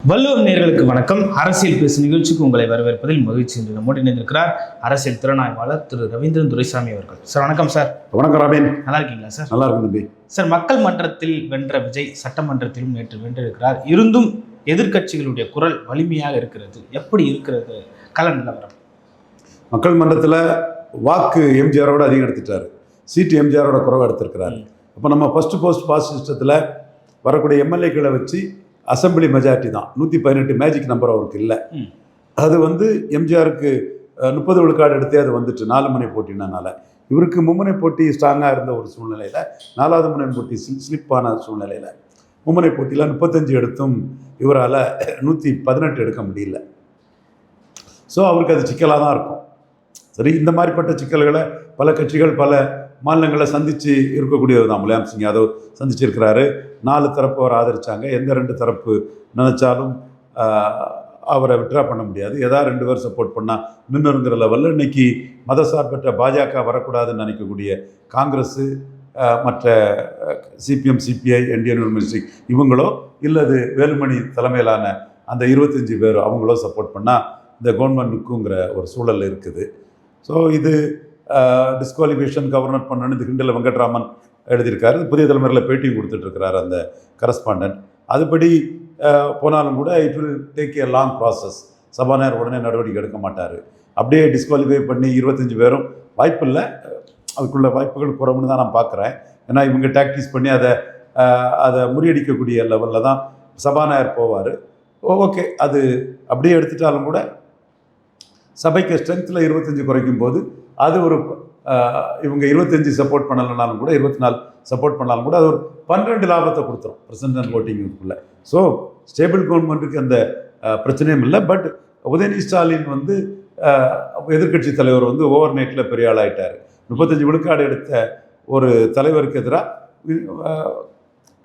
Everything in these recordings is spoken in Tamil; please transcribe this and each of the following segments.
வள்ளுவம் நேயர்களுக்கு வணக்கம். அரசியல் பேசு நிகழ்ச்சிக்கு உங்களை வரவேற்பதில் மகிழ்ச்சி. என்று நம்மோடு இணைந்திருக்கிறார் அரசியல் திறனாய்வாளர் திரு ரவீந்திரன் துரைசாமி அவர்கள். சார் வணக்கம் சார். வணக்கம் ரவீன். நல்லா இருக்கீங்களா சார்? நல்லா இருக்கும் தம்பி. சார், மக்கள் மன்றத்தில் வென்ற விஜய் சட்டமன்றத்திலும் நேற்று வென்றிருக்கிறார். இருந்தும் எதிர்க்கட்சிகளுடைய குரல் வலிமையாக இருக்கிறது. எப்படி இருக்கிறது கள நிலவரம்? மக்கள் மன்றத்தில் வாக்கு எம்ஜிஆரோட அதிகம் எடுத்துட்டாரு, சீட்டு எம்ஜிஆரோட குறைவாக எடுத்திருக்கிறாரு. அப்போ நம்ம ஃபர்ஸ்ட் போஸ்ட் பாஸ் சிஸ்டத்தில் வரக்கூடிய எம்எல்ஏக்களை வச்சு அசம்பிளி மெஜாரிட்டி தான் 118 மேஜிக் நம்பர் அவருக்கு இல்லை. அது எம்ஜிஆருக்கு 30 விழுக்காடு எடுத்தே அது வந்துட்டு 4 முனை போட்டினால இவருக்கு மும்முனை போட்டி ஸ்ட்ராங்காக இருந்த ஒரு சூழ்நிலையில் 4வது முனை போட்டி ஸ்லிப்பான சூழ்நிலையில் மும்முனை போட்டியில் 35 எடுத்தும் இவரால் 118 எடுக்க முடியல. ஸோ அவருக்கு அது சிக்கலாக தான் இருக்கும். சரி, இந்த மாதிரிப்பட்ட சிக்கல்களை பல கட்சிகள் பல மாநிலங்களை சந்தித்து இருக்கக்கூடியது தான். முலாயம் சிங் யாதவ் சந்திச்சிருக்கிறாரு. 4 தரப்பு அவர் ஆதரித்தாங்க. எந்த 2 தரப்பு நினச்சாலும் அவரை விட்ரா பண்ண முடியாது. ஏதாவது 2 பேர் சப்போர்ட் பண்ணால் நின்றுங்கிற லெவலில் இன்றைக்கி மதசார்பற்ற பாஜக வரக்கூடாதுன்னு நினைக்கக்கூடிய காங்கிரஸு, மற்ற சிபிஎம், சிபிஐ, இந்தியன் யூனிவர்சிட்டி இவங்களோ இல்லது வேலுமணி தலைமையிலான அந்த 25 பேர் அவங்களோ சப்போர்ட் பண்ணால் இந்த கவர்மெண்ட்டுக்குங்கிற ஒரு சூழல் இருக்குது. ஸோ இது டிஸ்குவாலிஃபிகேஷன் கவர்னர் பண்ணணுன்னு இந்த கிண்டல் வெங்கட்ராமன் எழுதியிருக்காரு. புதிய தலைமுறையில் பேட்டியும் கொடுத்துட்ருக்கிறார் அந்த கரஸ்பாண்டன்ட். அதுபடி போனாலும் கூட it will take a long process. சபாநாயகர் உடனே நடவடிக்கை எடுக்க மாட்டார். அப்படியே டிஸ்குவாலிஃபை பண்ணி 25 பேரும் வாய்ப்பு இல்லை. அதுக்குள்ள வாய்ப்புகள் குறைவுன்னு தான் நான் பார்க்குறேன். ஏன்னா இவங்க டாக்டிஸ் பண்ணி அதை முறியடிக்கக்கூடிய லெவலில் தான் சபாநாயகர் போவார். ஓகே, அது அப்படியே எடுத்துட்டாலும் கூட சபைக்கு ஸ்ட்ரென்த்தில் 25 குறைக்கும் போது அது ஒரு இவங்க 25 சப்போர்ட் பண்ணலைனாலும் கூட 24 சப்போர்ட் பண்ணாலும் கூட அது ஒரு 12 லாபத்தை கொடுத்துரும் பிரசிடென்ட் ஓட்டிங்குக்குள்ளே. ஸோ ஸ்டேபிள் கவர்மெண்ட்டுக்கு அந்த பிரச்சனையும் இல்லை. பட் உதயநிதி ஸ்டாலின் எதிர்க்கட்சி தலைவர் ஓவர் நைட்டில் பெரிய ஆளாயிட்டார். 35 விழுக்காடு எடுத்த ஒரு தலைவருக்கு எதிராக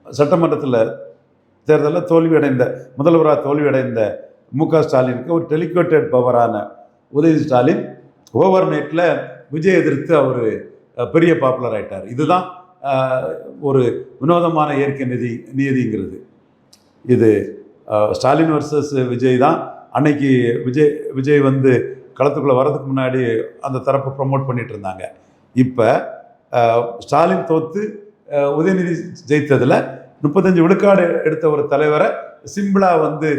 சட்டமன்றத்தில் தேர்தலில் தோல்வியடைந்த முதல்வராக தோல்வியடைந்த மு.க. ஸ்டாலினுக்கு ஒரு டெலிகேட்டட் பவரான உதயநிதி ஸ்டாலின் ஓவர் நைட்டில் விஜய் எதிர்த்து அவர் பெரிய பாப்புலர் ஆகிட்டார். இதுதான் ஒரு வினோதமான இயற்கை நியதிங்கிறது. இது ஸ்டாலின் வர்சஸ் விஜய் தான். அன்னைக்கு விஜய் களத்துக்குள்ளே வர்றதுக்கு முன்னாடி அந்த தரப்பை ப்ரமோட் பண்ணிட்டு இருந்தாங்க. இப்போ ஸ்டாலின் தோற்று உதயநிதி ஜெயித்ததில் 35 விழுக்காடு எடுத்த ஒரு தலைவரை சிம்பிளாக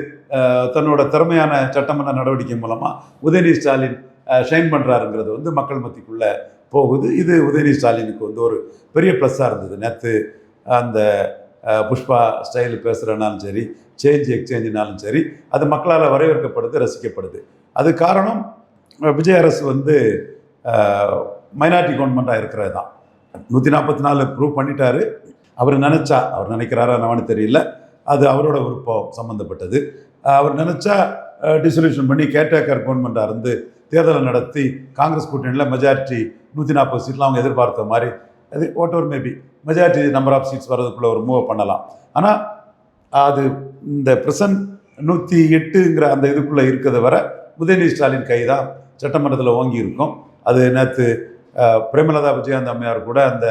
தன்னோட திறமையான சட்டமன்ற நடவடிக்கை மூலமாக உதயநிதி ஸ்டாலின் ஷைன் பண்ணுறாருங்கிறது மக்கள் மத்திக்குள்ளே போகுது. இது உதயநிதி ஸ்டாலினுக்கு ஒரு பெரிய ப்ளஸ்ஸாக இருந்தது. நேற்று அந்த புஷ்பா ஸ்டைல் பேசுகிறனாலும் சரி, சேஞ்ச் எக்ஸ்சேஞ்சினாலும் சரி, அது மக்களால் வரவேற்கப்படுது, ரசிக்கப்படுது. அது காரணம் விஜய் அரசு மைனாரிட்டி கவர்மெண்ட்டாக இருக்கிறது தான். 144 ப்ரூவ் பண்ணிட்டாரு. அவர் நினைக்கிறாரா என்னன்னு தெரியல. அது அவரோட விருப்பம் சம்மந்தப்பட்டது. அவர் நினச்சா டிசொல்யூஷன் பண்ணி கேர்டேக்கர் கவர்மெண்ட்டாக இருந்து தேர்தலை நடத்தி காங்கிரஸ் கூட்டணியில் மெஜாரிட்டி 140 சீட்லாம் அவங்க எதிர்பார்த்த மாதிரி அது whatever maybe majority number of seats வர்றதுக்குள்ளே ஒரு மூவ் பண்ணலாம். ஆனால் அது இந்த ப்ரெசன்ட் 108ங்கிற அந்த இதுக்குள்ளே இருக்கிறத வர உதயநிதி ஸ்டாலின் கை தான் சட்டமன்றத்தில் ஓங்கி இருக்கும். அது நேற்று பிரேமலதா விஜயகாந்த் அம்மையார் கூட அந்த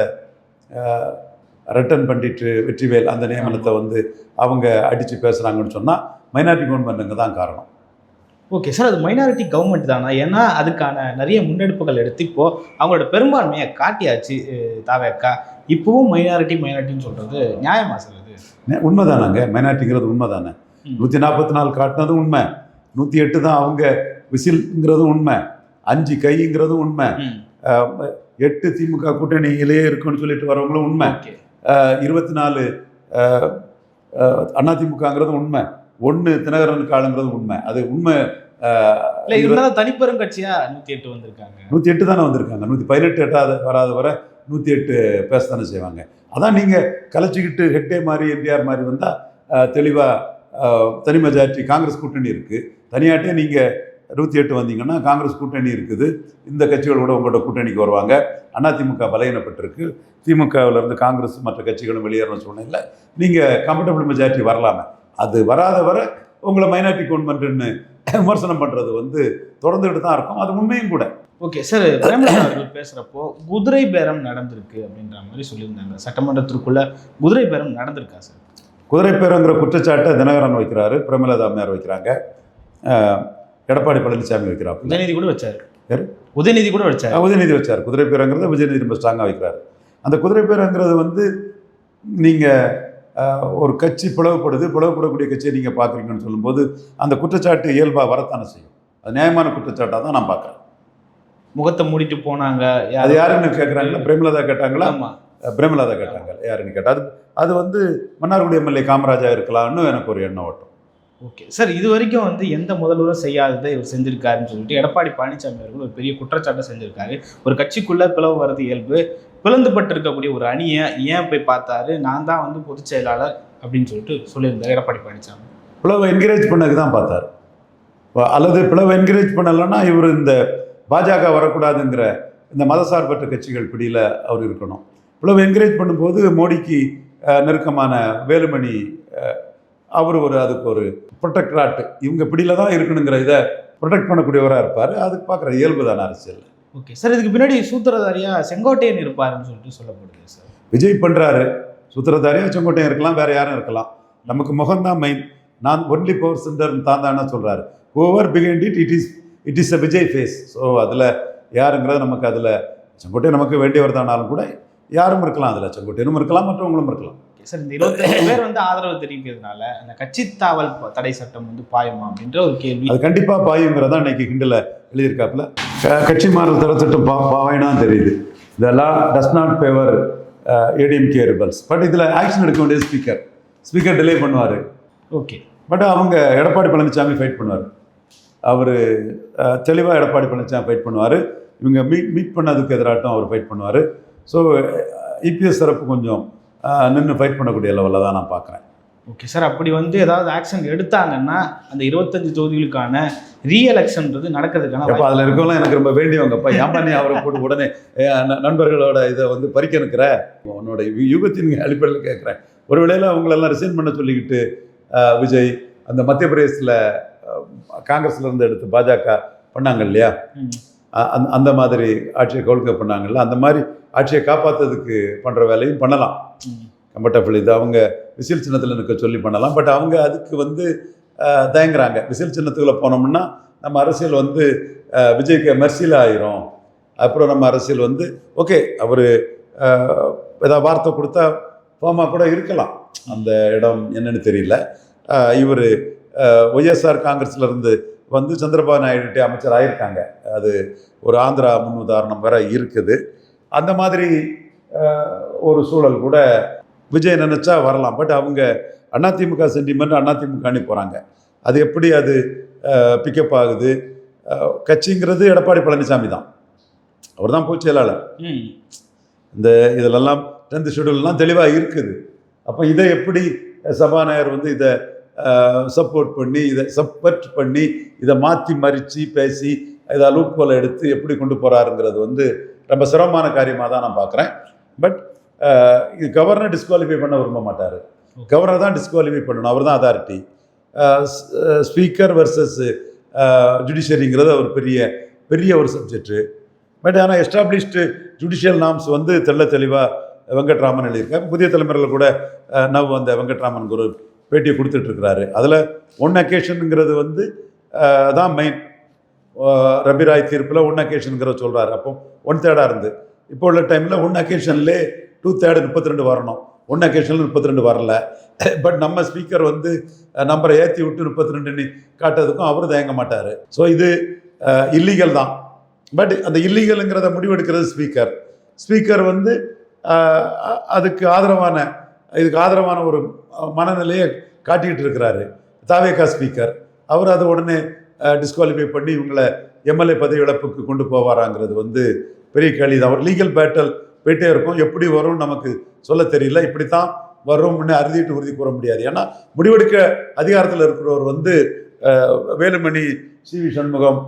ரிட்டன் பண்ணிட்டு வெற்றிவேல் அந்த நியமனத்தை அவங்க அடித்து பேசுகிறாங்கன்னு சொன்னால் மைனாரிட்டி கவர்மெண்ட்டுங்க தான் காரணம். ஓகே சார், அது மைனாரிட்டி கவர்மெண்ட் தானா? ஏன்னா அதுக்கான நிறைய முன்னெடுப்புகள் எடுத்து இப்போது அவங்களோட பெரும்பான்மையை காட்டியாச்சு தாவேக்கா. இப்போவும் மைனாரிட்டின்னு சொல்கிறது நியாயமா சார்? அது உண்மைதானாங்க. மைனாரிட்டிங்கிறது உண்மை தானே. 144 காட்டினதும் உண்மை, 108 தான் அவங்க விசில்ங்கிறதும் உண்மை, 5 கைங்கிறதும் உண்மை, 8 திமுக கூட்டணியிலேயே இருக்குன்னு சொல்லிட்டு வரவங்களும் உண்மை, 24 அதிமுகங்கிறது உண்மை, 1 தினகரனுக்கு ஆளுங்கிறது உண்மை. அது உண்மை. தனிப்பெரும் கட்சியா 108 வந்திருக்காங்க. 108 தானே வந்திருக்காங்க. 118 வராத வர 108 பேச தானே செய்வாங்க. அதான் நீங்கள் கலைச்சிக்கிட்டு ஹெட்டே மாதிரி எம்ஜிஆர் மாதிரி வந்தால் தெளிவாக தனி மெஜாரிட்டி காங்கிரஸ் கூட்டணி இருக்குது. தனியாட்டே நீங்கள் 108 வந்தீங்கன்னா காங்கிரஸ் கூட்டணி இருக்குது. இந்த கட்சிகளோட உங்களோட கூட்டணிக்கு வருவாங்க. அதிமுக பலகீனப்பட்டிருக்கு. திமுகவிலேருந்து காங்கிரஸ் மற்ற கட்சிகளும் வெளியேறின சூழ்நிலையில் நீங்கள் கம்ஃபர்டபுள் மெஜாரிட்டி வரலாமே. அது வராத வர உங்களை மைனாரிட்டி கவர்மெண்ட்டுன்னு விமர்சனம் பண்ணுறது தொடர்ந்துகிட்டு தான் இருக்கும். அது உண்மையும் கூட. ஓகே சார், பிரேமலதா அவர்கள் பேசுகிறப்போ குதிரை பேரம் நடந்திருக்கு அப்படின்ற மாதிரி சொல்லியிருந்தாங்க. சட்டமன்றத்திற்குள்ள குதிரை பேரம் நடந்திருக்கா சார்? குதிரைப்பேரங்கிற குற்றச்சாட்டை தினகரன் வைக்கிறாரு, பிரேமலதா அம்மையார் வைக்கிறாங்க, எடப்பாடி பழனிசாமி வைக்கிறார், உதயநிதி கூட வச்சாரு. யாரு? உதயநிதி கூட வச்சாரு. உதயநிதி வச்சார். குதிரைப்பேரங்கிறத உதயநிதி ரொம்ப ஸ்ட்ராங்காக வைக்கிறாரு. அந்த குதிரைப்பேரங்கிறது வந்து நீங்கள் ஒரு கட்சி பிளவுபடக்கூடிய கட்சியை நீங்கள் பார்க்குறீங்கன்னு சொல்லும்போது அந்த குற்றச்சாட்டு இயல்பாக வரத்தானே செய்யும். அது நியாயமான குற்றச்சாட்டாக தான் நான் பார்க்குறேன். முகத்தை மூடிட்டு போனாங்க. அது யாருன்னு கேட்குறாங்களா? பிரேமலதா கேட்டாங்களா? ஆமா, பிரேமலதா கேட்டாங்க. யாருன்னு கேட்டால் அது வந்து மன்னார்குடி எம்எல்ஏ காமராஜா இருக்கலாம்னு எனக்கு ஒரு எண்ணம் ஓட்டும். ஓகே சார், இது வரைக்கும் வந்து எந்த முதல்வரும் செய்யாததை இவர் செஞ்சிருக்காருன்னு சொல்லிட்டு எடப்பாடி பழனிசாமி அவர்கள் ஒரு பெரிய குற்றச்சாட்டை செஞ்சிருக்காரு. ஒரு கட்சிக்குள்ள பிளவு வர்றது இயல்பு, பிளந்துபட்டு இருக்கக்கூடிய ஒரு அணியை ஏன் போய் பார்த்தாரு, நான் தான் வந்து பொதுச் செயலாளர் அப்படின்னு சொல்லிட்டு சொல்லியிருந்தார் எடப்பாடி பழனிசாமி. பிளவை என்கரேஜ் பண்ணதுக்கு தான் பார்த்தார். அல்லது பிளவை என்கரேஜ் பண்ணலைன்னா இவர் இந்த பாஜக வரக்கூடாதுங்கிற இந்த மதசார்பற்ற கட்சிகள் பிடியில் அவர் இருக்கணும். பிளவை என்கரேஜ் பண்ணும்போது மோடிக்கு நெருக்கமான வேலுமணி அவர் அதுக்கு ஒரு ப்ரொடெக்டராட்டு இவங்க பிடியில் தான் இருக்கணுங்கிற இதை ப்ரொடெக்ட் பண்ணக்கூடியவராக இருப்பார். அதுக்கு பார்க்குற இயல்பு தானே அரசியல். ஓகே சார், இதுக்கு பின்னாடி சூத்திரதாரியா செங்கோட்டையன் இருப்பாருன்னு சொல்லிட்டு சொல்லப்படுது சார். விஜய் பண்ணுறாரு, சூத்திரதாரியா செங்கோட்டையன் இருக்கலாம், வேற யாரும் இருக்கலாம். நமக்கு முகம்தான் மெயின். நான் ஒன்லி பவர் சென்டர் தானே சொல்கிறாரு. Over behind it is a Vijay face. So அதில் யாருங்கிறது நமக்கு அதில் செங்கோட்டையன் நமக்கு வேண்டியவர் தானாலும் கூட யாரும் இருக்கலாம். அதில் செங்கோட்டையனும் இருக்கலாம், மற்றவங்களும் இருக்கலாம். சார், இந்த 25 பேர் வந்து ஆதரவு தெரிவிக்கிறதுனால அந்த கட்சி தாவல் தடை சட்டம் வந்து பாயுமா அப்படின்ற ஒரு கேள்வி. அது கண்டிப்பாக பாயுங்கிறதா இன்னைக்கு கிண்டில் எழுதியிருக்காப்புல. கட்சி மாறல் தரத்திட்டம் பாவாயினா தெரியுது. இதெல்லாம் does not favour ADMK rebels. But இதில் ஆக்ஷன் எடுக்க வேண்டிய ஸ்பீக்கர் டிலே பண்ணுவார். ஓகே, பட் அவங்க எடப்பாடி பழனிசாமி ஃபைட் பண்ணுவார். அவர் தெளிவாக எடப்பாடி பழனிசாமி ஃபைட் பண்ணுவார். இவங்க மீட் பண்ணதுக்கு எதிராட்டம் அவர் ஃபைட் பண்ணுவார். ஸோ இபிஎஸ் தரப்பு கொஞ்சம் நின்று ஃபைட் பண்ணக்கூடிய லெவலில் தான் நான் பார்க்குறேன். ஓகே சார், அப்படி வந்து ஏதாவது ஆக்ஷன் எடுத்தாங்கன்னா அந்த 25 தொகுதிகளுக்கான ரீஎலெக்ஷன்றது நடக்கிறதுக்கான அப்போ அதில் இருக்கவங்களாம் எனக்கு ரொம்ப வேண்டியவங்கப்பா. ஏன்பா நீ அவரை போட்டு உடனே நண்பர்களோட இதை வந்து பறிக்க நிற்கிற? உன்னோட யூகத்தின் அடிப்படையில் கேட்குறேன். ஒரு வேளையில் அவங்களெல்லாம் ரிசைன் பண்ண சொல்லிக்கிட்டு விஜய் அந்த மத்திய பிரதேசத்தில் காங்கிரஸ்லேருந்து எடுத்து பாஜக பண்ணாங்க இல்லையா, அந்த மாதிரி ஆட்சியை கவுழ்க்க பண்ணாங்கல்ல, அந்த மாதிரி ஆட்சியை காப்பாற்றுறதுக்கு பண்ணுற வேலையும் பண்ணலாம். கம்ஃபர்டபுள் இது அவங்க விசில் சின்னத்தில் நிற்க சொல்லி பண்ணலாம். பட் அவங்க அதுக்கு வந்து தயங்குறாங்க. விசில் சின்னத்துக்குள்ளே போனோம்னா நம்ம அரசியல் வந்து விஜய்க்கு மெர்சியில் ஆயிரும். அப்புறம் நம்ம அரசியல் வந்து ஓகே அவர் ஏதாவது வார்த்தை கொடுத்தா ஃபார்மாக கூட இருக்கலாம். அந்த இடம் என்னன்னு தெரியல. இவர் ஒய்எஸ்ஆர் காங்கிரஸ்லேருந்து வந்து சந்திரபாபு நாயுடு அமைச்சர் ஆகியிருக்காங்க. அது ஒரு ஆந்திரா முன் உதாரணம் வேற இருக்குது. அந்த மாதிரி ஒரு சூழல் கூட விஜய் நினச்சா வரலாம். பட் அவங்க அதிமுக சென்டிமெண்ட் அதிமுகன்னு போகிறாங்க. அது எப்படி அது பிக்கப் ஆகுது? கட்சிங்கிறது எடப்பாடி பழனிசாமி தான், அவர் தான் பொதுச் செயலாளர். இந்த இதிலெல்லாம் 10th ஷெட்யூல்லாம் தெளிவாக இருக்குது. அப்போ இதை எப்படி சபாநாயகர் வந்து இதை சப்போர்ட் பண்ணி இதை மாற்றி மறித்து பேசி இதை லூப்ஹோலை எடுத்து எப்படி கொண்டு போகிறாருங்கிறது வந்து ரொம்ப சிரமமான காரியமாக தான் நான் பார்க்குறேன். பட் இது கவர்னர் டிஸ்குவாலிஃபை பண்ண விரும்ப மாட்டார். கவர்னர் தான் டிஸ்குவாலிஃபை பண்ணணும், அவர் தான் அதாரிட்டி. ஸ்பீக்கர் வர்சஸ் ஜுடிஷியரிங்கிறது ஒரு பெரிய ஒரு சப்ஜெக்டு. பட் ஆனால் எஸ்டாப்ளிஷ்டு ஜுடிஷியல் நார்ம்ஸ் வந்து தெளிவாக வெங்கட்ராமன் எழுதியிருக்காரு. புதிய தலைமுறையில் கூட அந்த வெங்கட்ராமன் ஒரு பேட்டியை கொடுத்துட்ருக்கிறாரு. அதில் ஒன் அக்கேஷனுங்கிறது வந்து தான் மெயின். ரபிராய் தீர்ப்பில் ஒன் அக்கேஷனுங்கிற சொல்கிறாரு. அப்போ 1/3 இருந்து இப்போ உள்ள டைமில் ஒன் அக்கேஷன்லே 2/3 32 வரணும். ஒன் அக்கேஷனில் 32 வரல. பட் நம்ம ஸ்பீக்கர் வந்து நம்பரை ஏற்றி விட்டு 32 காட்டுறதுக்கும் அவர் தயங்க மாட்டார். ஸோ இது இல்லீகல் தான். பட் அந்த இல்லீகலுங்கிறத முடிவெடுக்கிறது ஸ்பீக்கர் வந்து இதுக்கு ஆதரவான ஒரு மனநிலையை காட்டிகிட்டு இருக்கிறாரு. தாவேகா ஸ்பீக்கர் அவர் அதை உடனே டிஸ்குவாலிஃபை பண்ணி இவங்களை எம்எல்ஏ பதவி இழப்புக்கு கொண்டு போவாராங்கிறது வந்து பெரிய கேள்வி தான். அவர் லீகல் பேட்டல் போயிட்டே இருக்கும். எப்படி வரும்னு நமக்கு சொல்ல தெரியல. இப்படித்தான் வரும்னு அறுதிட்டு உறுதி கூற முடியாது. ஏன்னா முடிவெடுக்க அதிகாரத்தில் இருக்கிறவர் வந்து வேலுமணி, சி.வி. சண்முகம்,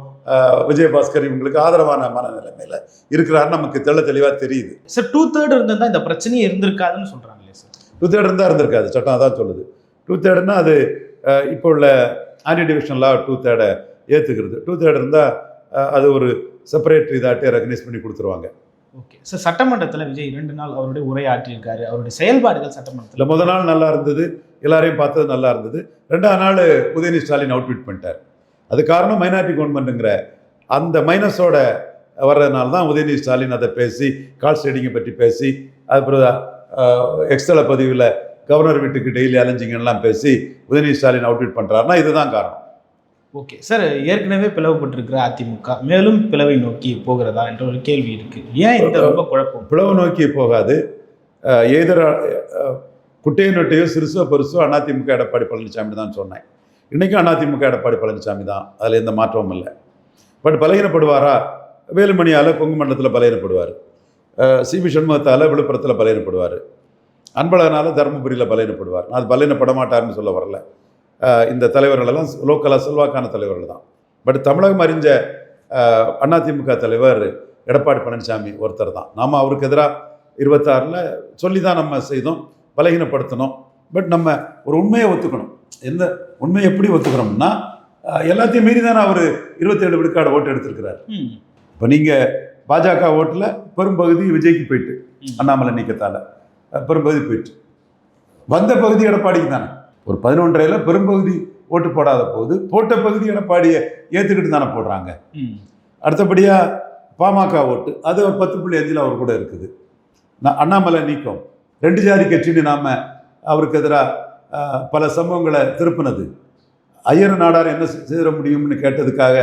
விஜயபாஸ்கர் இவங்களுக்கு ஆதரவான மனநிலைமையில் இருக்கிறாருன்னு நமக்கு தெளிவாக தெரியுது. சார் 2/3 இருந்தால் இந்த பிரச்சனையே இருந்திருக்காதுன்னு சொல்கிறாங்களே சார். 2/3 இருந்தால் இருந்திருக்காது. சட்டம் அதான் சொல்லுது. 2/3ன்னா அது இப்போ உள்ள ஆன்டி டிவிஷன் லா 2/3 ஏற்றுக்கிறது. 2/3 இருந்தால் அது ஒரு செப்பரேட் இதாட்டே ரெகனைஸ் பண்ணி கொடுத்துருவாங்க. ஓகே சார், சட்டமன்றத்தில் விஜய் 2 நாள் அவருடைய உரை ஆற்றியிருக்காரு. அவருடைய செயல்பாடுகள் சட்டமன்றத்தில் முதல் நாள் நல்லா இருந்தது. எல்லாரையும் பார்த்தது நல்லா இருந்தது. 2ஆவது நாள் உதயநிதி ஸ்டாலின் அவுட்விட் பண்ணிட்டார். அது காரணம் மைனாரிட்டி கவர்மெண்ட்டுங்கிற அந்த மைனஸோட வர்றதுனால தான் உதயநிதி ஸ்டாலின் அதை பேசி கால் ஷேடிங்கை பற்றி பேசி அதுக்கப்புறம் எக்ஸ்தல பதிவில் கவர்னர் வீட்டுக்கு டெய்லி அலைஞ்சிங்கலாம் பேசி உதயநிதி ஸ்டாலின் அவுட்விட் பண்ணுறாருன்னா இதுதான் காரணம். ஓகே சார், ஏற்கனவே பிளவுபட்டிருக்கிற அதிமுக மேலும் பிளவை நோக்கி போகிறதா என்ற ஒரு கேள்வி இருக்கு. ஏன் இந்த ரொம்ப குழப்பம்? பிளவு நோக்கி போகாது. எதிர குட்டையை நொட்டையோ சிறுசோ பெருசோ அதிமுக எடப்பாடி பழனிசாமி தான் சொன்னேன். இன்றைக்கும் அதிமுக எடப்பாடி பழனிசாமி தான், அதில் எந்த மாற்றமும் இல்லை. பட் பலகீனப்படுவாரா? வேலுமணியால் கொங்கு மண்டலத்தில் பலகீனப்படுவார், சிபி சண்முகத்தால் விழுப்புரத்தில் பலகீனப்படுவார், அன்பழகனால் தருமபுரியில் பலகீனப்படுவார். நான் அது பலகீனப்பட மாட்டார்னு சொல்ல வரல. இந்த தலைவர்களெல்லாம் லோக்கலாக செல்வாக்கான தலைவர்கள் தான். பட் தமிழகம் அறிஞ்ச அதிமுக தலைவர் எடப்பாடி பழனிசாமி ஒருத்தர் தான். நாம் அவருக்கு எதிராக 26 சொல்லி தான் நம்ம செய்தோம், பலகீனப்படுத்தணும். பட் நம்ம ஒரு உண்மையை ஒத்துக்கணும். எந்த உண்மையை எப்படி ஒத்துக்கிறோம்னா, எல்லாத்தையும் மீறி தானே அவர் 27 விழுக்காடு ஓட்டு எடுத்திருக்கிறார். இப்போ நீங்கள் பாஜக ஓட்டில் பெரும்பகுதி விஜய்க்கு போயிட்டு, அண்ணாமலை நீக்கத்தால் பெரும்பகுதி போயிட்டு, வந்த பகுதி எடப்பாடிக்கு தானே. ஒரு 11.5 பெரும்பகுதி ஓட்டு போடாத போது போட்ட பகுதி எடப்பாடியை ஏற்றுக்கிட்டு தானே போடுறாங்க. அடுத்தபடியாக பாமக ஓட்டு அது ஒரு 10.5 அவர் கூட இருக்குது. அண்ணாமலை நீக்கம் 2 ஜாதி கட்சின்னு நாம் அவருக்கு எதிராக பல சம்பவங்களை திருப்பினது. ஐயர் நாடார் என்ன செய்ய முடியும்னு கேட்டதுக்காக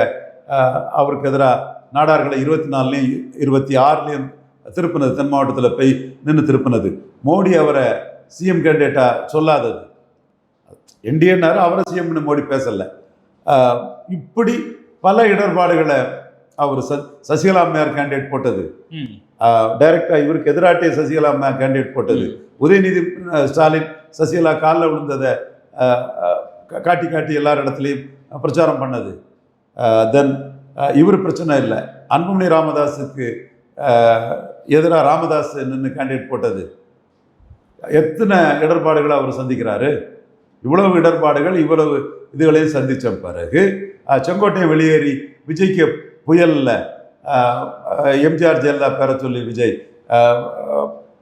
அவருக்கு எதிராக நாடார்களை 24லையும் 26லையும் திருப்பினது. தென் மாவட்டத்தில் போய் நின்று திருப்பினது. மோடி அவரை சிஎம் கேண்டிடேட்டாக சொல்லாதது. என்டிஏனாரு, அவரை சிஎம்னு மோடி பேசலை. இப்படி பல இடர்பாடுகளை அவர் சசிகலா அம்மையார் கேண்டிடேட் போட்டது. டைரக்டாக இவருக்கு எதிராட்டே சசிகலா அம்மையார் கேண்டிடேட் போட்டது. உதயநிதி ஸ்டாலின் சசிகலா காலில் விழுந்ததை காட்டி காட்டி எல்லார் இடத்துலையும் பிரச்சாரம் பண்ணது. தென் இவர் பிரச்சனை இல்லை, அன்புமணி ராமதாஸுக்கு எதிராக ராமதாஸ் நின்று கேண்டிடேட் போட்டது. எத்தனை இடர்பாடுகளை அவர் சந்திக்கிறாரு. இவ்வளவு இடர்பாடுகள் இவ்வளவு இதுகளையும் சந்தித்த பிறகு செங்கோட்டையை வெளியேறி விஜய்க்கு புயலில் எம்ஜிஆர் ஜெயலலிதா பேர சொல்லி விஜய்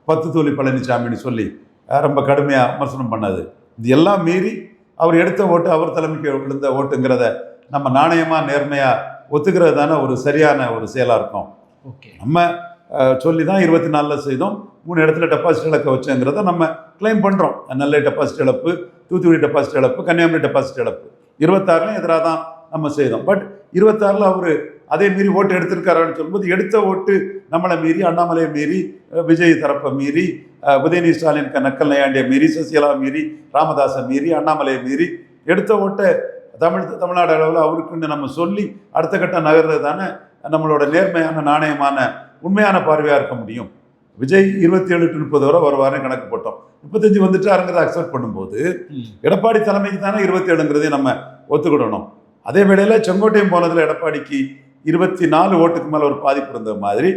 10 தூளி பழனிசாமின்னு சொல்லி ரொம்ப கடுமையாக விமர்சனம் பண்ணது. இது எல்லாம் மீறி அவர் எடுத்த ஓட்டு அவர் தலைமைக்கு விழுந்த ஓட்டுங்கிறத நம்ம நாணயமாக நேர்மையாக ஒத்துக்கிறது தானே ஒரு சரியான ஒரு செயலாக இருக்கும். நம்ம சொல்லி தான் 24 செய்தோம், 3 இடத்துல டெபாசிட் இழக்க வச்சோங்கிறத நம்ம கிளைம் பண்ணுறோம். நெல்லை டெபாசிட் இழப்பு, தூத்துக்குடி டெபாசிட் இழப்பு, கன்னியாகுமரி டெபாசிட் இழப்பு. 26லையும் எதிராக தான் நம்ம செய்தோம். பட் 26ல் அவர் அதே மீறி ஓட்டு எடுத்திருக்காருன்னு சொல்லும்போது, எடுத்த ஓட்டு நம்மளை மீறி, அண்ணாமலையை மீறி, விஜய் தரப்பை மீறி, உதயநிதி ஸ்டாலின் நக்கல் நையாண்டியை மீறி, சசிகலா மீறி, ராமதாஸை மீறி, அண்ணாமலையை மீறி எடுத்த ஓட்டை தமிழ்நாடு அளவில் அவருக்குன்னு நம்ம சொல்லி அடுத்த கட்டம் நகர்றது தானே நம்மளோட நேர்மையான நாணயமான உண்மையான பார்வையாக இருக்க முடியும். விஜய் 27 to 30 வரை வருவாருன்னு கணக்கு போட்டோம். 35 வந்துட்டாருங்கிறத அக்செப்ட் பண்ணும்போது எடப்பாடி தலைமைக்கு தானே 27ங்கிறதையும் நம்ம ஒத்துக்கிடணும். அதே வேளையில் செங்கோட்டையம் போனதில் எடப்பாடிக்கு 24 ஓட்டுக்கு மேலே ஒரு பாதிப்பு இருந்த மாதிரி,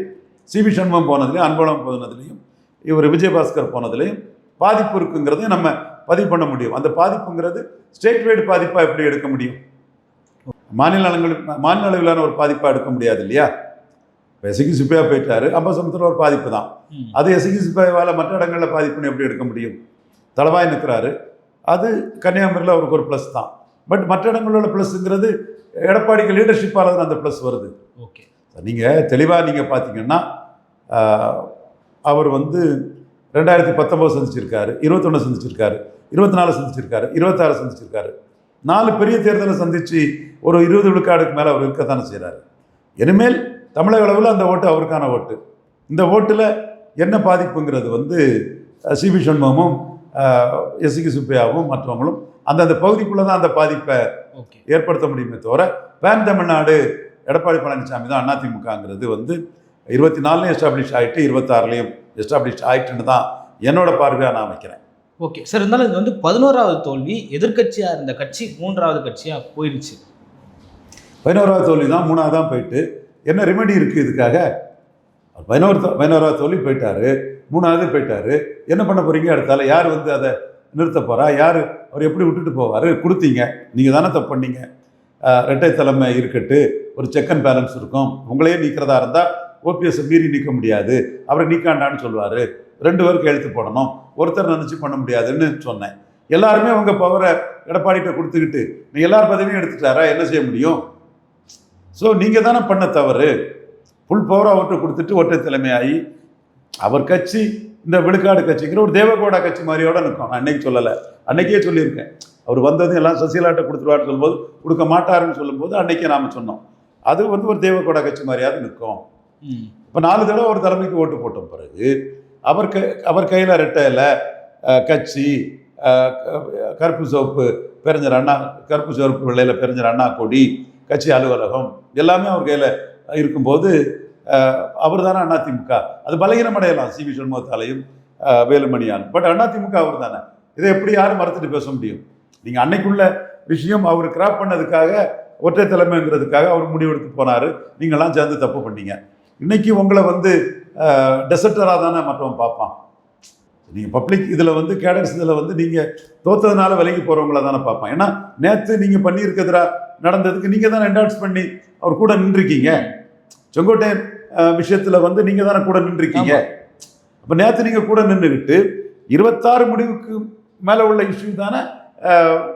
சிபி சண்முகம் போனதுலையும் அன்பழகம் போனதுலையும் இவர் விஜயபாஸ்கர் போனதுலையும் பாதிப்பு இருக்குங்கிறதையும் நம்ம பதிவு பண்ண முடியும். அந்த பாதிப்புங்கிறது ஸ்டேட் வைடு பாதிப்பாக எப்படி எடுக்க முடியும்? மாநில அளவிலான ஒரு பாதிப்பாக எடுக்க முடியாது இல்லையா? இப்போ எஸ்கி சுப்பையா போயிட்டாரு, அம்பசமுத்திரம் ஒரு பாதிப்பு தான். அது எஸ்கி சுப்பையாவால் மற்ற இடங்களில் பாதிப்புன்னு எப்படி எடுக்க முடியும்? தளவாய் நிற்கிறாரு, அது கன்னியாகுமரியில் அவருக்கு ஒரு ப்ளஸ் தான். பட் மற்ற இடங்களோட ப்ளஸ்ங்கிறது எடப்பாடிக்கு லீடர்ஷிப்பால் தான் அந்த ப்ளஸ் வருது. ஓகே, நீங்கள் தெளிவாக நீங்கள் பார்த்தீங்கன்னா அவர் 2019 சந்திச்சிருக்காரு, 21 சந்திச்சிருக்காரு, 24 சந்திச்சிருக்காரு, 26 சந்திச்சிருக்காரு. 4 பெரிய தேர்தலை சந்தித்து ஒரு 20 விழுக்காடுக்கு மேலே அவர் இருக்கத்தானே செய்கிறாரு. இனிமேல் தமிழக அளவில் அந்த ஓட்டு அவருக்கான ஓட்டு. இந்த ஓட்டில் என்ன பாதிப்புங்கிறது சிபி சண்முகமும் எஸ்கி சுப்பையாவும் மற்றவங்களும் அந்தந்த பகுதிக்குள்ளே தான் அந்த பாதிப்பை ஏற்படுத்த முடியுமே தவிர, பேன் தமிழ்நாடு எடப்பாடி பழனிசாமி தான் அதிமுகங்கிறது 24லையும் எஸ்டாப்ளிஷ் ஆகிட்டு 26லையும் எஸ்டாப்ளிஷ் ஆகிட்டுன்னு தான் என்னோட பார்வையாக நான் வைக்கிறேன். ஓகே சார், இருந்தாலும் இது 11வது தோல்வி. எதிர்கட்சியாக இருந்த கட்சி 3வது கட்சியாக போயிடுச்சு. 11வது தோல்வி தான், 3வது தான் போயிட்டு என்ன ரெமெடி இருக்குது இதுக்காக? 11வது தோல்வி போயிட்டாரு, 3வது போயிட்டாரு, என்ன பண்ண போகிறீங்க? அடுத்தால யார் அதை நிறுத்த போகிறா? யார் அவர் எப்படி விட்டுட்டு போவார்? கொடுத்தீங்க, நீங்கள் தானே தப்பு பண்ணீங்க. இரட்டை தலைமை இருக்கட்டு, ஒரு செக் அண்ட் பேலன்ஸ் இருக்கும். உங்களையே நீக்கிறதா இருந்தால் ஓபிஎஸ் மீறி நீக்க முடியாது, அவரை நீக்காண்டான்னு சொல்லுவார். 2 பேருக்கு எழுத்து போடணும், ஒருத்தர் நினச்சி பண்ண முடியாதுன்னு சொன்னேன். எல்லாருமே உங்க பவரை எடப்பாடிகிட்ட கொடுத்துக்கிட்டு நீ எல்லார் பதவியும் எடுத்துட்டாரா, என்ன செய்ய முடியும்? ஸோ நீங்கள் தானே பண்ண தவறு. ஃபுல் பவர் அவர்கிட்ட கொடுத்துட்டு ஒற்றை தலைமையாகி அவர் கட்சி இந்த விழுக்காடு கட்சிங்கிற ஒரு தேவகோடா கட்சி மாதிரியோட நிற்கும். நான் அன்னைக்கு சொல்லலை, அன்னைக்கே சொல்லியிருக்கேன். அவர் வந்தது எல்லாம் சசிகலாட்ட கொடுத்துருவான்னு சொல்லும்போது கொடுக்க மாட்டாருன்னு சொல்லும்போது அன்னைக்கே நாம் சொன்னோம் அது வந்து ஒரு தேவகோடா கட்சி மாதிரியாவது நிற்கும். இப்போ 4 தடவை ஒரு தலைமைக்கு ஓட்டு போட்ட பிறகு அவர் கையில் ரெட்டையில் கட்சி, கருப்பு சிவப்பு பெருஞ்சர் அண்ணா, கருப்பு சிவப்பு வெள்ளையில் பெருஞ்சர் அண்ணா கொடி, கட்சி அலுவலகம் எல்லாமே அவர் கையில் இருக்கும்போது அவர் தானே அதிமுக. அது பலகீனம் அடையலாம் சி வி சண்முகத்தாலையும் வேலுமணியாலும், பட் அதிமுக அவர் தானே. இதை எப்படி யாரும் மறுத்துட்டு பேச முடியும்? நீங்கள் அன்னைக்குள்ள விஷயம் அவர் கிராப் பண்ணதுக்காக, ஒற்றை தலைமைங்கிறதுக்காக அவர் முடிவெடுத்து போனார். நீங்களாம் சேர்ந்து தப்பு பண்ணீங்க. இன்னைக்கு உங்களை வந்து டெசர்டராக தானே மற்றவன் பார்ப்பான். நீங்கள் பப்ளிக் இதில் வந்து கேடர்ஸ் இதில் வந்து நீங்கள் தோத்ததுனால விலகி போகிறவங்கள தானே பார்ப்பான். ஏன்னா நேற்று நீங்கள் பண்ணியிருக்கிறதுரா நடந்ததுக்கு நீங்கள் தானே என்டார்ஸ் பண்ணி அவர் கூட நின்றுருக்கீங்க. செங்கோட்டையன் விஷயத்தில் வந்து நீங்கள் தானே கூட நின்றுருக்கீங்க. அப்போ நேற்று நீங்கள் கூட நின்றுக்கிட்டு 26 முடிவுக்கு மேலே உள்ள இஷ்யூ தானே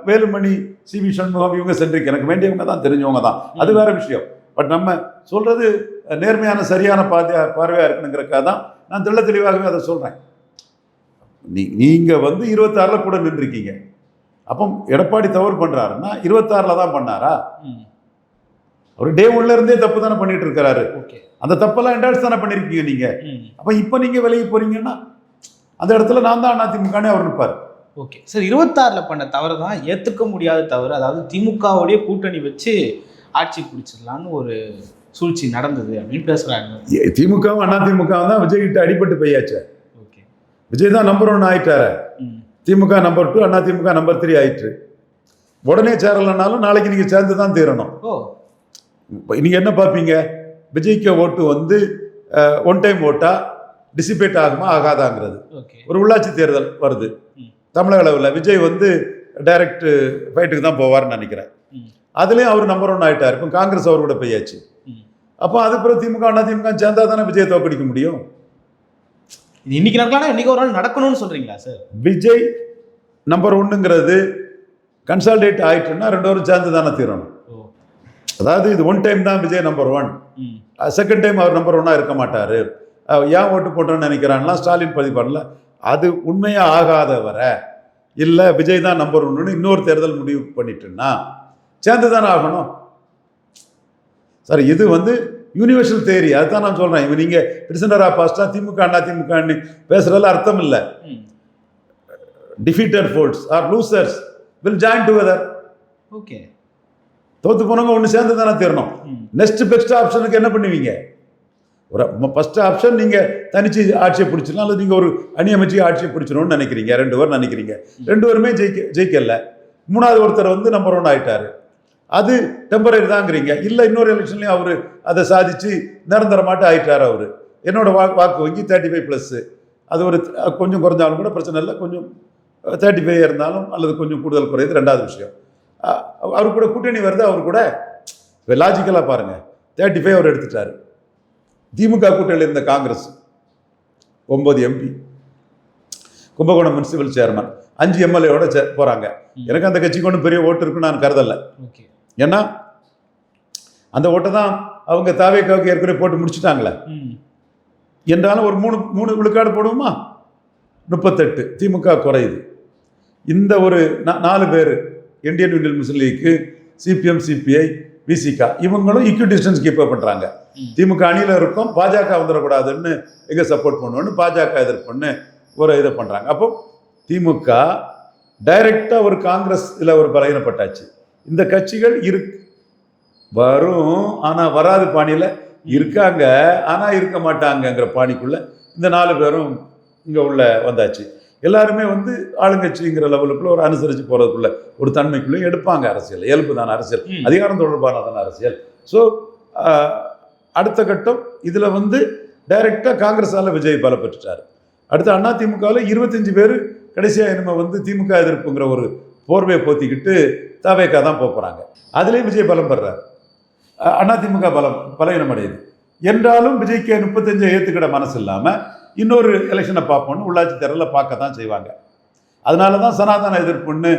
வேலுமணி, சி வி சண்முகம் இவங்க சென்றிருக்கு. எனக்கு வேண்டியவங்க தான், தெரிஞ்சவங்க தான், அது வேற விஷயம். பட் நம்ம சொல்கிறது நேர்மையான சரியான பார்வையாக இருக்கணுங்கிறக்காக தான் நான் தெள்ள தெளிவாகவே அதை சொல்கிறேன். நீங்கள் வந்து 26 கூட நின்றுருக்கீங்க. அப்போ எடப்பாடி தவறு பண்ணுறாருன்னா 26 தான் பண்ணாரா? அவர் டே உள்ள இருந்தே தப்பு தானே பண்ணிட்டு இருக்கிறாரு. அந்த தப்பெல்லாம் என்டார்ஸ் தானே பண்ணியிருக்கீங்க நீங்கள். அப்போ இப்போ நீங்கள் விலகி போறீங்கன்னா அந்த இடத்துல நான் தான் அதிமுகனே அவர் நிற்பார். ஓகே சார், 26 பண்ண தவறு தான் ஏற்றுக்க முடியாத தவறு. அதாவது திமுகவுடைய கூட்டணி வச்சு ஆட்சி பிடிச்சிடலான்னு ஒரு சூழ்ச்சி நடந்தது அப்படின்னு பேசுறாங்க. திமுகவும் அதிமுகவும் தான் விஜய் கிட்ட அடிபட்டு போயாச்சு. ஓகே, விஜய் தான் நம்பர் 1 ஆயிட்டாரு. திமுக நம்பர் 2, அதிமுக நம்பர் 3 ஆயிட்டு. உடனே சேரலனாலும் நாளைக்கு நீங்க சேர்ந்து தான் தீரணும். நீங்க என்ன பார்ப்பீங்க? விஜய்க்கு ஓட்டு வந்து ஒன் டைம் ஓட்டா டிசிபேட் ஆகுமா ஆகாதாங்கிறது. ஒரு உள்ளாட்சி தேர்தல் வருது தமிழக அளவில், விஜய் வந்து டைரக்ட் ஃபைட்டுக்கு தான் போவார்னு நினைக்கிறேன். அதுலேயும் அவர் நம்பர் 1 ஆகிட்டார். இப்போ காங்கிரஸ் அவர் கூட போயாச்சு. அப்போ அதுக்கப்புறம் திமுக அதிமுக சேர்ந்தா தானே விஜய் தோக்கடிக்க முடியும். இன்னைக்கு நடக்கலாம், இன்னைக்கு ஒரு நாள் நடக்கணும்னு சொல்றீங்களா சார்? விஜய் நம்பர் 1ங்கிறது கன்சால்டேட் ஆயிட்டுன்னா 2 பேரும் சேர்ந்து தானே தீரணும். அதாவது இது ஒன் டைம் தான் விஜய் நம்பர் 1, செகண்ட் டைம் அவர் நம்பர் 1 இருக்க மாட்டார். ஏன் ஓட்டு போட்டோன்னு நினைக்கிறான்லாம் ஸ்டாலின் பதிவு பண்ணல. அது உண்மையாக ஆகாத வர இல்லை விஜய் தான் நம்பர் 1ன்னு இன்னொரு தேர்தல் முடிவு பண்ணிட்டுன்னா சேர்ந்து தானே ஆகணும் சார். இது வந்து யூனிவர்சல் தேரி. அதுதான் நான் சொல்கிறேன். இவன் நீங்கள் பிரிசனரா பாஸ்டா திமுக அதிமுகன்னு பேசுகிறதுல அர்த்தம் இல்லை. Defeated fours are losers will join together. Okay, தோத்து போனவங்க ஒன்று சேர்ந்து தானே தீரணும். நெக்ஸ்ட் பெஸ்ட் ஆப்ஷனுக்கு என்ன பண்ணுவீங்க? ஒரு ஃபர்ஸ்ட் ஆப்ஷன் நீங்கள் தனிச்சு ஆட்சியை பிடிச்சிடலாம், அல்லது நீங்கள் ஒரு அணி அமைச்சு ஆட்சியை பிடிச்சிடணும்னு நினைக்கிறீங்க. 2 பேர் நினைக்கிறீங்க. 2 பேருமே ஜெயிக்கல. 3வது ஒருத்தர் வந்து நம்பர் 1 ஆகிட்டாரு. அது டெம்பரரி தாங்கிறீங்க. இல்லை இன்னொரு எலெக்ஷன்லையும் அவர் அதை சாதிச்சு நிரந்தரமாட்டு ஆகிட்டார். அவர் என்னோட வாக்கு வங்கி 35+. அது ஒரு கொஞ்சம் குறைஞ்சாலும் கூட பிரச்சனை இல்லை. கொஞ்சம் 35 இருந்தாலும் அல்லது கொஞ்சம் கூடுதல் குறையுது, 2வது விஷயம். அவர் கூட கூட்டணி வருது. அவர் கூட இப்போ லாஜிக்கலாக பாருங்கள், 35 அவர் எடுத்துட்டாரு. திமுக கூட்டணியில் இருந்த Congress 9 MP, Kumbakonam municipal chairman 5 MLAவோட போகிறாங்க. எனக்கு அந்த கட்சிக்கு ஒன்றும் பெரிய ஓட்டு இருக்குன்னு நான் கருதலை. ஏன்னா அந்த ஓட்டை தான் அவங்க தாவேக்காவுக்கு ஏற்கனவே போட்டு முடிச்சுட்டாங்களே. என்றாலும் ஒரு 3 விழுக்காடு போடுவோமா? 38. திமுக குறையுது. இந்த ஒரு 4 பேர் இந்தியன் யூனியன் முஸ்லீம் லீக்கு, CPM, CPI, VCK இவங்களும் ஈக்வி டிஸ்டன்ஸ் கீப் அப் பண்ணுறாங்க. திமுக அணியில் இருக்கும், பாஜக வந்துடக்கூடாதுன்னு எங்கே சப்போர்ட் பண்ணுவோன்னு பாஜக எதிர்ப்புன்னு ஒரு இதை பண்ணுறாங்க. அப்போ திமுக டைரக்டாக ஒரு காங்கிரஸ் இதில் ஒரு பலகீனப்பட்டாச்சு. இந்த கட்சிகள் வரும், ஆனால் வராது பாணியில் இருக்காங்க, ஆனால் இருக்க மாட்டாங்கங்கிற பாணிக்குள்ளே இந்த 4 பேரும் இங்கே உள்ள வந்தாச்சு. எல்லாருமே வந்து ஆளுங்கட்சிங்கிற லெவலுக்குள்ள ஒரு அனுசரித்து போகிறதுக்குள்ள ஒரு தன்மைக்குள்ளே எடுப்பாங்க. அரசியல் இயல்பு தானே, அரசியல் அதிகாரம் தொடர்பான தானே அரசியல். ஸோ அடுத்த கட்டம் இதில் வந்து டைரெக்டாக காங்கிரஸால் விஜய் பலம் பெற்றுட்டார். அடுத்து அதிமுகவில் 25 பேர் கடைசியாக நம்ம வந்து திமுக எதிர்ப்புங்கிற ஒரு போர்வையை போத்திக்கிட்டு தவேக்கா தான் போகிறாங்க. அதுலேயும் விஜய் பலம் பெறார். அதிமுக பலவீனம் அடையுது. என்றாலும் விஜய்க்கு 35 ஏற்றுக்கிட மனசு இல்லாமல் இன்னொரு எலெக்ஷனை பார்ப்போன்னு உள்ளாட்சி தேர்தலில் பார்க்க தான் செய்வாங்க. அதனால தான் சனாதன எதிர்ப்புன்னு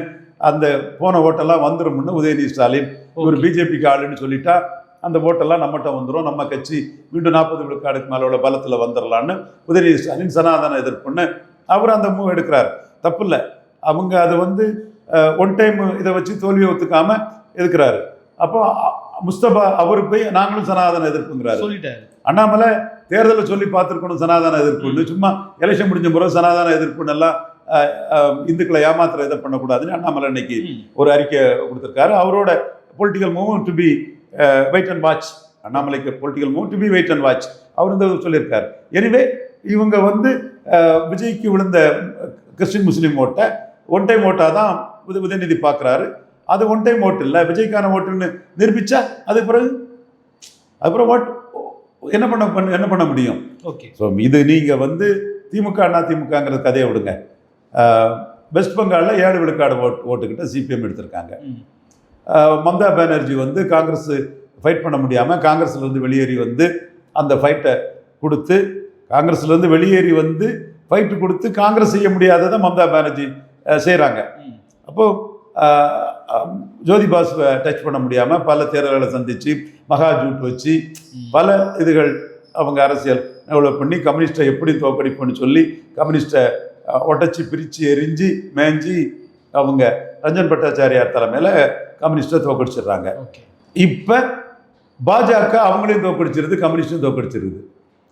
அந்த போன ஓட்டெல்லாம் வந்துரும்னு உதயநிதி ஸ்டாலின் ஒரு பிஜேபிக்கு ஆளுன்னு சொல்லிட்டா அந்த ஓட்டெல்லாம் நம்மகிட்ட வந்துடும், நம்ம கட்சி மீண்டும் 40 விழுக்காடுக்கு மேலே உள்ள பலத்தில் வந்துடலான்னு உதயநிதி ஸ்டாலின் சனாதன எதிர்ப்புன்னு அவர் அந்த மூவ் எடுக்கிறார். தப்பு இல்லை. அவங்க அது வந்து ஒன் டைம் இதை வச்சு தோல்வியை ஒத்துக்காம எதுக்குறாரு. அப்போ முஸ்தபா அவரு போய் நாங்களும் சனாதன எதிர்ப்புங்கிறாரு. சொல்லிட்டாரு. அண்ணாமலை தேர்தலை சொல்லி பார்த்துருக்கணும் சனாதன எதிர்ப்புன்னு, சும்மா எலெக்ஷன் முடிஞ்ச பிறகு சனாதன எதிர்ப்புன்னு எல்லாம் இந்துக்களை ஏமாத்திர இதை பண்ணக்கூடாதுன்னு அண்ணாமலை இன்னைக்கு ஒரு அறிக்கை கொடுத்துருக்காரு. அவரோட political move to be wait and watch. அண்ணாமலைக்கு political move to be wait and watch அவர் இந்த சொல்லியிருக்காரு. எனிவே இவங்க வந்து விஜய்க்கு விழுந்த கிறிஸ்டின் முஸ்லீம் ஓட்டை ஒன் டைம் ஓட்டாக தான் உதயநிதி பார்க்குறாரு. அது ஒன் டைம் ஓட்டு இல்லை, விஜய்க்கான ஓட்டுன்னு நிரூபிச்சா அதுக்கு பிறகு ஓட் என்ன பண்ண முடியும்? ஓகே. ஸோ இது நீங்கள் வந்து திமுக அண்ணா திமுகங்கிற கதையை விடுங்க. வெஸ்ட் பெங்காலில் 7 விழுக்காடு ஓட்டுக்கிட்ட சிபிஎம் எடுத்திருக்காங்க. மம்தா பானர்ஜி வந்து காங்கிரஸ் ஃபைட் பண்ண முடியாமல் காங்கிரஸ்லேருந்து வெளியேறி வந்து அந்த ஃபைட்டை கொடுத்து காங்கிரஸ்லேருந்து வெளியேறி வந்து ஃபைட்டு கொடுத்து காங்கிரஸ் செய்ய முடியாததை மம்தா பானர்ஜி செய்கிறாங்க. அப்போது ஜோதி பாசுவை டச் பண்ண முடியாமல் பல தேர்தல்களை சந்தித்து மகா ஜூட் வச்சு பல இதுகள் அவங்க அரசியல் டெவலப் பண்ணி கம்யூனிஸ்ட்டை எப்படி தோக்கடிப்புன்னு சொல்லி கம்யூனிஸ்ட்டை உடச்சி பிரித்து எரிஞ்சு மேய்ஞ்சி அவங்க ரஞ்சன் பட்டாச்சாரியார் தலைமையில் கம்யூனிஸ்ட்டை தோக்கடிச்சிடுறாங்க. இப்போ பாஜக அவங்களையும் தோக்கடிச்சிருது, கம்யூனிஸ்டும் தோக்கடிச்சிருது.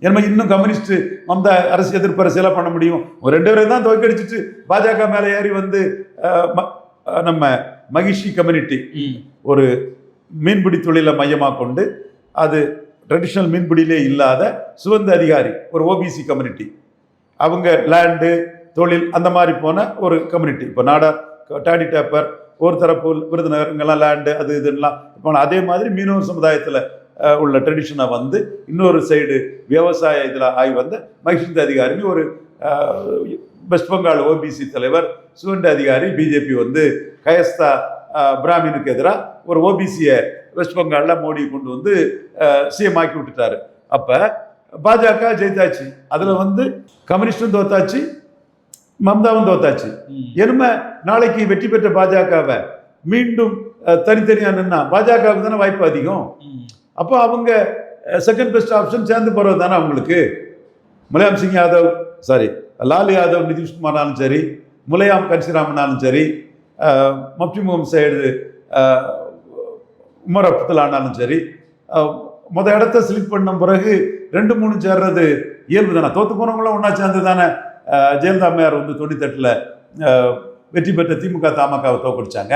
ஏன்னா இன்னும் கம்யூனிஸ்ட் மம்தா எதிர்ப்பு அரசியலாக பண்ண முடியும். ஒரு 2 பேரை தான் தோக்கடிச்சிட்டு பாஜக மேலே ஏறி வந்து நம்ம மகிஷி கம்யூனிட்டி ஒரு மீன்பிடி தொழிலை மையமாக கொண்டு அது ட்ரெடிஷ்னல் மீன்பிடியிலே இல்லாத சுதந்த அதிகாரி ஒரு ஓபிசி கம்யூனிட்டி, அவங்க லேண்டு தொழில் அந்த மாதிரி போன ஒரு கம்யூனிட்டி. இப்போ நாடார் டாடி டேப்பர் ஒரு தரப்பு விருதுநகர் இங்கெல்லாம் லேண்டு அது இதுலாம் இப்போ அதே மாதிரி மீனவர் சமுதாயத்தில் உள்ள ட்ரெடிஷனை வந்து இன்னொரு சைடு விவசாய இதில் ஆகி வந்த மகிஷிந்த அதிகாரின்னு ஒரு வெஸ்ட் பெங்கால் ஓபிசி தலைவர் சுவண்ட அதிகாரி பிஜேபி வந்து கயஸ்தா பிராமினுக்கு எதிராக ஒரு ஓபிசியை வெஸ்ட் பெங்காலில் மோடி கொண்டு வந்து சிஎம் ஆக்கி விட்டுட்டாரு. அப்போ பாஜக ஜெயித்தாச்சு, அதில் வந்து கம்யூனிஸ்டும் தோத்தாச்சு, மம்தாவும் தோத்தாச்சு. எனுமே நாளைக்கு வெற்றி பெற்ற பாஜகவை மீண்டும் தனித்தனியாக நின்னா பாஜகவுக்கு தானே வாய்ப்பு அதிகம். அப்போ அவங்க செகண்ட் பெஸ்ட் ஆப்ஷன் சேர்ந்து போகிறது தானே அவங்களுக்கு. முலாயம் சிங் யாதவ் லாலு யாதவ் நிதிஷ்குமார்னாலும் சரி, முலாயம் கன்சிராமனாலும் சரி, மப்டி முகமது சைடு உமர் அப்துல்லானாலும் சரி, இடத்த ஸ்லிப் பண்ண பிறகு 2-3 சேர்றது இயல்பு தானே. தோற்று போனவங்களும் ஒன்றா சேர்ந்து தானே ஜெயலலிதா அம்மையார் வந்து 98 வெற்றி பெற்ற திமுக தமாகவை தோக்கடிச்சாங்க.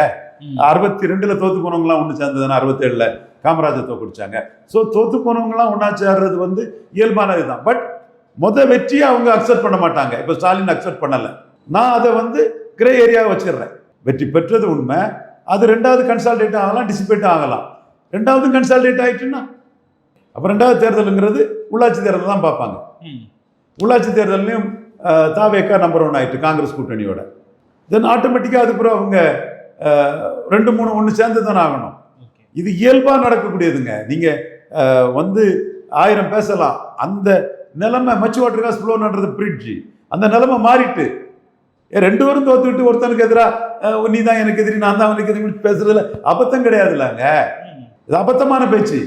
62 தோற்று போனவங்களாம் ஒன்று சேர்ந்து தானே 67 காமராஜர் தோக்கடிச்சாங்க. ஸோ தோற்று போனவங்களாம் ஒன்றா சேர்றது வந்து இயல்பானது தான். பட் வெற்றியை அவங்க அக்செப்ட் பண்ண மாட்டாங்க. இப்போ ஸ்டாலின் அக்செப்ட் பண்ணலை. நான் அதை வந்து கிரே ஏரியாவை வச்சிடுறேன். வெற்றி பெற்றது உண்மை, அது 2வது கன்சால்டேட் ஆகலாம், டிசிபேட் ஆகலாம். 2வது கன்சால்டேட் ஆகிட்டுன்னா அப்போ 2வது தேர்தலுங்கிறது உள்ளாட்சி தேர்தல் தான் பார்ப்பாங்க. உள்ளாட்சி தேர்தலையும் தாவேக்கா நம்பர் 1 ஆகிட்டு காங்கிரஸ் கூட்டணியோட. தென் ஆட்டோமேட்டிக்காக அதுக்கப்புறம் அவங்க 2-3 ஒன்று சேர்ந்து தானே ஆகணும். இது இயல்பாக நடக்கக்கூடியதுங்க. நீங்கள் வந்து 1000 பேசலாம், அந்த நிலைமை மச்சு வாட்டர் காஸ் ஃப்ளோன்றது பிரிட்ஜ், அந்த நிலைமை மாறிட்டு 2 பேரும் தோத்துக்கிட்டு ஒருத்தனுக்கு எதிராக நீ தான் எனக்கு எதிரி நான் தான் அவனுக்கு எதிரி பேசுறதுல அபத்தம் கிடையாதுல்லங்க. இது அபத்தமான பேச்சு,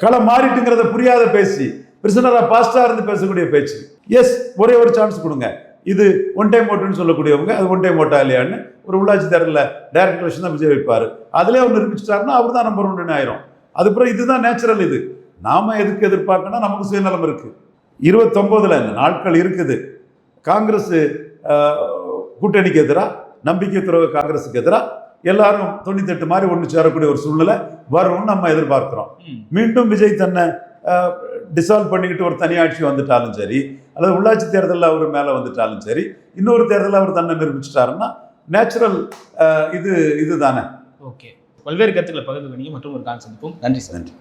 களம் மாறிட்டுங்கிறத புரியாத பேச்சு, பிரிசனரா பாஸ்டா இருந்து பேசக்கூடிய பேச்சு. எஸ், ஒரே ஒரு சான்ஸ் கொடுங்க. இது ஒன் டைம் ஓட்டுன்னு சொல்லக்கூடியவங்க அது ஒன் டைம் ஓட்டா இல்லையான்னு ஒரு உள்ளாட்சி தேர்தலில் டைரக்ட் எலெக்ஷன் தான் விஜய் வைப்பார். அதிலே அவர் நிரூபிச்சிட்டாருன்னா அவர் தான் நம்பர் 1 ஆயிரும். அதுக்கப்புறம் இதுதான் நேச்சுரல். இது நாம எதுக்கு எதிர்பார்க்கணும், நமக்கு சுயநலம் இருக்கு. 29 நாட்கள் இருக்குது. காங்கிரஸ் கூட்டணிக்கு எதிராக நம்பிக்கை துறவு காங்கிரஸுக்கு எதிராக எல்லாரும் 98 மாதிரி ஒன்று சேரக்கூடிய ஒரு சூழ்நிலை வரும்னு நம்ம எதிர்பார்க்கிறோம். மீண்டும் விஜய் தன்னை டிசால்வ் பண்ணிக்கிட்டு ஒரு தனியாட்சி வந்துட்டாலும் சரி, அல்லது உள்ளாட்சி தேர்தலில் அவர் மேலே வந்துட்டாலும் சரி, இன்னொரு தேர்தலில் அவர் தன்னை நிரூபிச்சிட்டாருன்னா நேச்சுரல் இது தானே. ஓகே, பல்வேறு கருத்துக்களை பகிர்ந்து பண்ணி மற்றும் ஒரு கால் சந்திப்போம். நன்றி சார். நன்றி.